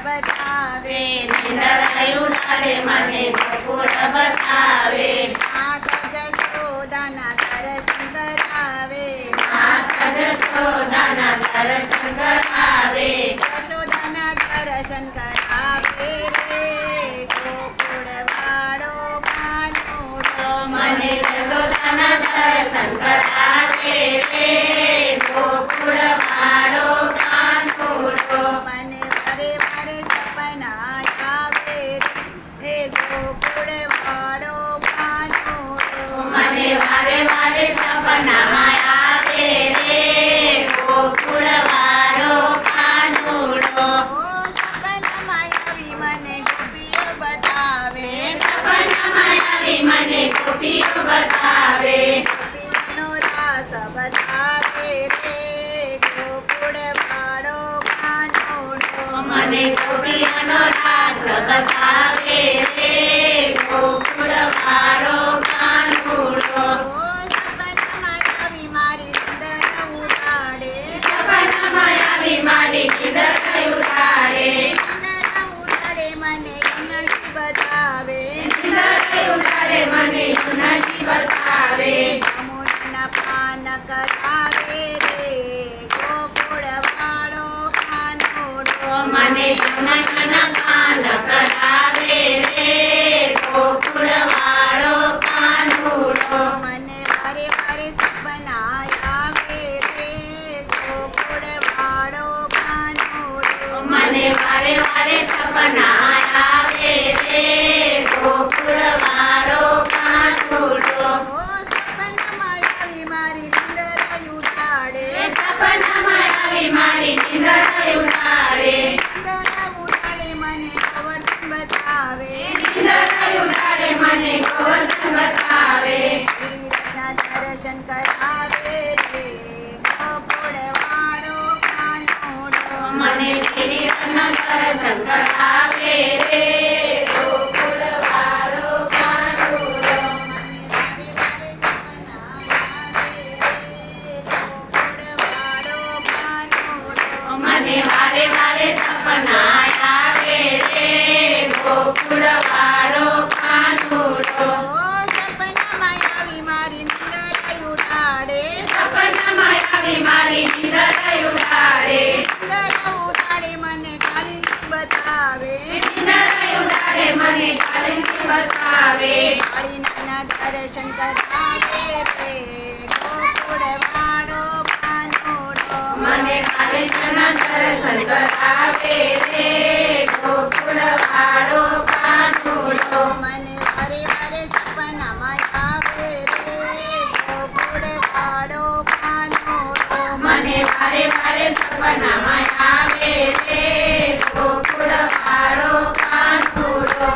બતાવે, નિંદર ઉડાડે મને ગોકુળ બતાવે, માતા જશોદાના દર્શન કરાવે, માતા જશોદાના દર્શન કરાવે, જશોદાના દર્શન કરાવે રે ગોકુળ વાળો કાનુડો, મને જશોદાના દર્શન કરાવે રે ગોકુળ વાળો કાનુડો, મને વારે વારે સપના આવે રે ગોકુળ વાળો કાનુડો, મને વારે વારે સપનામાં આવે રે ગોકુળ વાળો કાનુડો, સપનામાં આવી મને ગોપીઓ બતાવે, સપનામાં આવી મને ગોપીઓ બતાવે, ગોપીઓનો રાસ બતાવે રે ગોકુળ વાળો કાનુડો, મને ગોપીઓનો રાસ બતાવે રે ગોકુળ વાળો કાનુડો, સપનામાં આવી મારી નિંદર ઉડાડે, સપનામાં આવી મારી નિંદર ઉડાડે, નિંદર ઉડાડે મને નથી બતાવે, નિંદર ઉડાડે મને યુનાજી બતાવે, યમુનાના પાન કરાવે રે ગોકુળ વાળો કાનુડો, મને યમુનાના પાન કરાવે રે ગોકુળ વાળો કાનુડો, મને વારે વારે સપના આવે રે ગોકુળ વાળો કાનુડો, મને વારે વારે સપના આવે રે ગોકુળ વાળો કાનુડો, સપનામાં આવી મારી નિંદર ઉડાડે, સપનામાં આવી મારી નિંદર ઉડાડે, નિંદર ઉડાડે મને ગોવર્ધન બતાવે, નિંદર ઉડાડે મને ગોવર્ધન બતાવે, ગિરિરાજના દર્શન કરાવે રે ગોકુળ વાળો કાનુડો, મને ગિરિરાજના દર્શન કરાવે રે ગોકુળ વાળો કાનુડો, મને વારે વારે સપના આવે રે ગોકુળ વાળો કાનુડો, મને વારે વારે સપના આવે રે ગોકુળ વાળો કાનુડો, સપનામાં આવી મારી નિંદર ઉડાડે, સપનામાં આવી મારી નિંદર ઉડાડે, નિંદર ઉડાડે મને કાલિંદી બતાવે, નિંદર ઉડાડે મને કાલિંદી બતાવે, કાળીનાના દર્શન કરાવે રે ગોકુળ વાળો કાનુડો, મને કાલિંદીના દર્શન કરાવે રે ગોકુળ વાળો કાનુડો, મને વારે વારે સપનામાં આવે રે ગોકુળ વાળો કાનુડો, મને વારે વારે સપનામાં આવે રે ગોકુળ વાળો કાનુડો,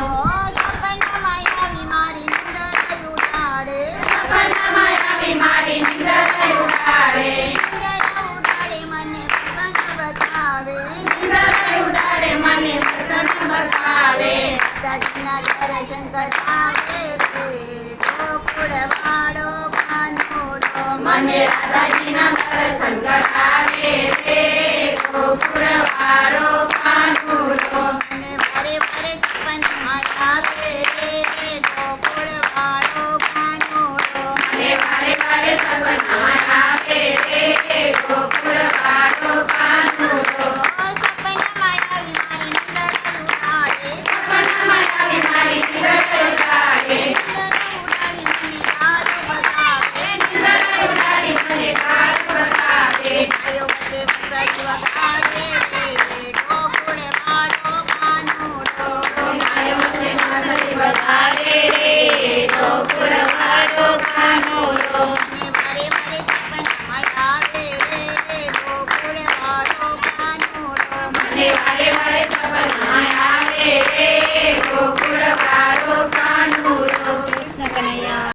સપનામાં આવી મારી નિંદર ઉડાડે, સપનામાં આવી મારી નિંદર ઉડાડે, નિંદર ઉડાડે મને ભગવાન બતાવે, નિંદર ઉડાડે મને પ્રસન્ન બતાવે, દાદાજીના દર્શન કરાવે રે ગોકુળ વાળો કાનુડો, મને રાધાજીના દર્શન કરાવે રે ગોકુળ વાળો કાનુડો,